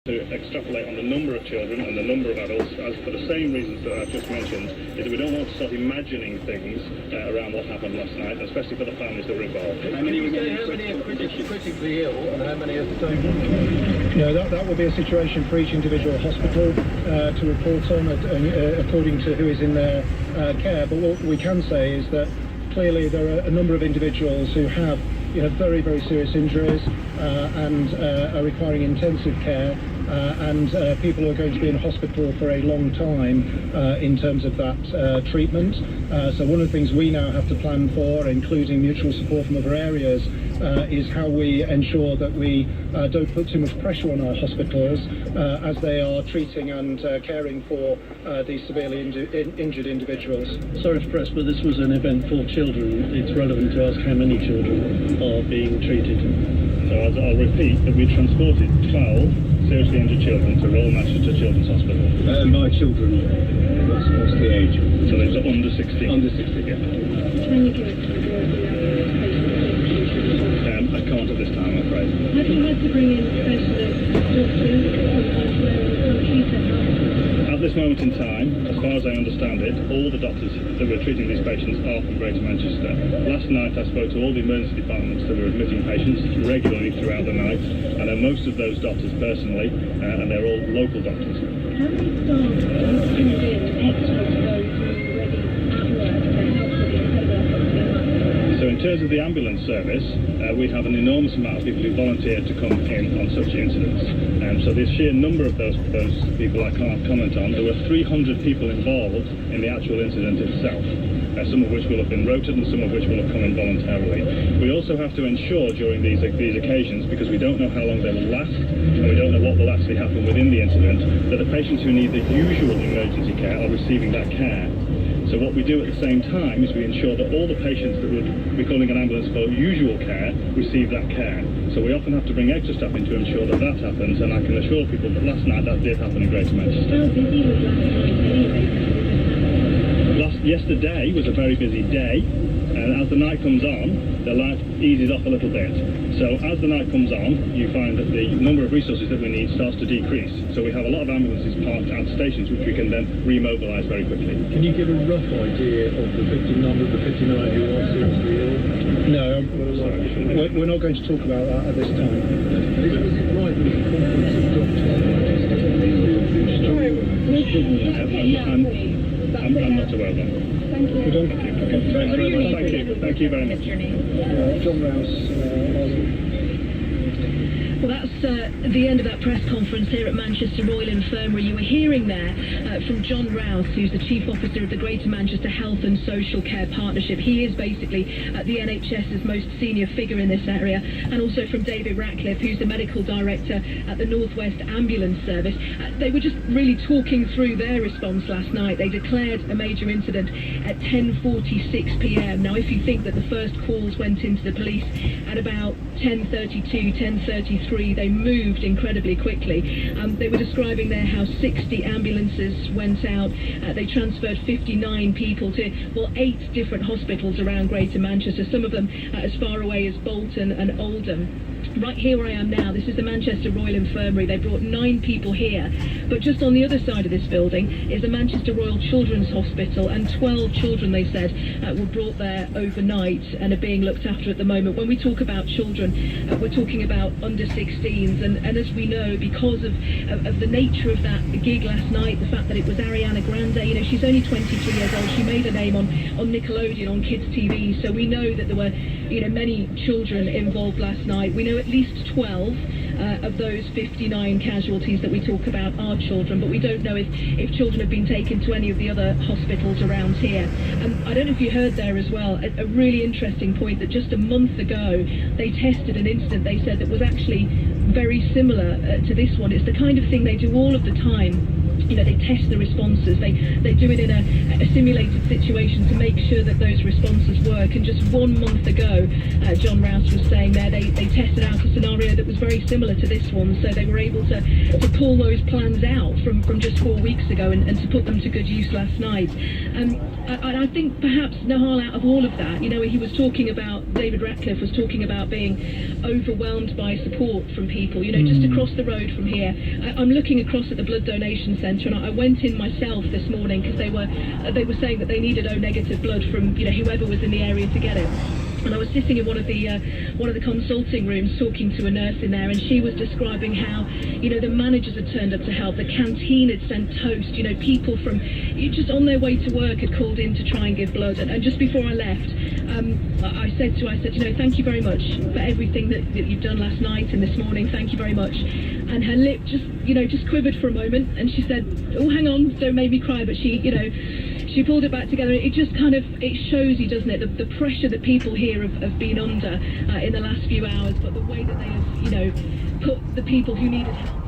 to extrapolate on the number of children and the number of adults, as for the same reasons that I've just mentioned, is that we don't want to start imagining things around what happened last night, especially for the families that were involved. How many are critically ill and how many are stable? No, that will be a situation for each individual hospital to report on according to who is in their care. But what we can say is that clearly there are a number of individuals who have very, very serious injuries and are requiring intensive care, and people who are going to be in hospital for a long time in terms of that treatment. So one of the things we now have to plan for, including mutual support from other areas, is how we ensure that we don't put too much pressure on our hospitals as they are treating and caring for these severely injured individuals. Sorry to press, but this was an event for children. It's relevant to ask how many children are being treated. So I'll repeat that we transported 12 seriously injured children to Royal Manchester Children's Hospital. By children, what's the age? So those are under 16. Under 16, yeah. Can you give us the I can't at this time, I'm afraid. Have you had to bring in specialist doctors At this moment in time, as far as I understand it, all the doctors that were treating these patients are from Greater Manchester. Last night I spoke to all the emergency departments that were admitting patients regularly throughout the night. I know most of those doctors personally, and they're all local doctors. How many staff have you in extra to those who are already at work to help with the incredible? So in terms of the ambulance service, we have an enormous amount of people who volunteer to come in on such incidents. So the sheer number of those people I can't comment on. There were 300 people involved in the actual incident itself, some of which will have been rotated and some of which will have come in voluntarily. We also have to ensure during these occasions, because we don't know how long they will last and we don't know what will actually happen within the incident, that the patients who need the usual emergency care are receiving that care. So what we do at the same time is we ensure that all the patients that would be calling an ambulance for usual care receive that care. So we often have to bring extra staff in to ensure that that happens, and I can assure people that last night that did happen in Greater Manchester. How busy was last night anyway? Yesterday was a very busy day, and as the night comes on, the light eases off a little bit. So as the night comes on, you find that the number of resources that we need starts to decrease. So we have a lot of ambulances parked at stations which we can then remobilise very quickly. Can you give a rough idea of the victim number of the 59 who are seriously ill? No, we're not going to talk about that at this time. Is it right that the conference of doctors I'm not aware of that. Thank you. We don't. Okay, thanks very much. Thank you very much. John Rouse. Well, that's the end of that press conference here at Manchester Royal Infirmary. You were hearing there from John Rouse, who's the Chief Officer of the Greater Manchester Health and Social Care Partnership. He is basically the NHS's most senior figure in this area, and also from David Ratcliffe, who's the Medical Director at the North West Ambulance Service. They were just really talking through their response last night. They declared a major incident at 10:46 p.m. Now, if you think that the first calls went into the police at about 10:32, 10:33, they moved incredibly quickly. They were describing there how 60 ambulances went out. They transferred 59 people to, 8 different hospitals around Greater Manchester, some of them as far away as Bolton and Oldham. Right here where I am now, this is the Manchester Royal Infirmary. They brought 9 people here, but just on the other side of this building is the Manchester Royal Children's Hospital, and 12 children, they said, were brought there overnight and are being looked after at the moment. When we talk about children, we're talking about under 16s, and as we know, because of the nature of that gig last night, the fact that it was Ariana Grande, she's only 23 years old, she made a name on Nickelodeon, on kids TV, so we know that there were many children involved last night. We know at least 12 of those 59 casualties that we talk about are children, but we don't know if children have been taken to any of the other hospitals around here. I don't know if you heard there as well, a really interesting point, that just a month ago they tested an incident, they said, that was actually very similar to this one. It's the kind of thing they do all of the time they test the responses. They do it in a simulated situation to make sure that those responses work. And just 1 month ago, John Rouse was saying there, they tested out a scenario that was very similar to this one. So they were able to pull those plans out from just 4 weeks ago and to put them to good use last night. And I think perhaps, Nahal, out of all of that, he was talking about, David Ratcliffe was talking about being overwhelmed by support from people, just across the road from here. I'm looking across at the blood donation centre, and I went in myself this morning because they were saying that they needed O-negative blood from whoever was in the area to get it. And I was sitting in one of the consulting rooms talking to a nurse in there, and she was describing how the managers had turned up to help, the canteen had sent toast, people from just on their way to work had called in to try and give blood. And just before I left, I said to her, thank you very much for everything that you've done last night and this morning. Thank you very much. And her lip just quivered for a moment, and she said, oh, hang on, don't make me cry. But she pulled it back together. It just it shows you, doesn't it, the pressure that people here have been under in the last few hours, but the way that they have, put the people who needed help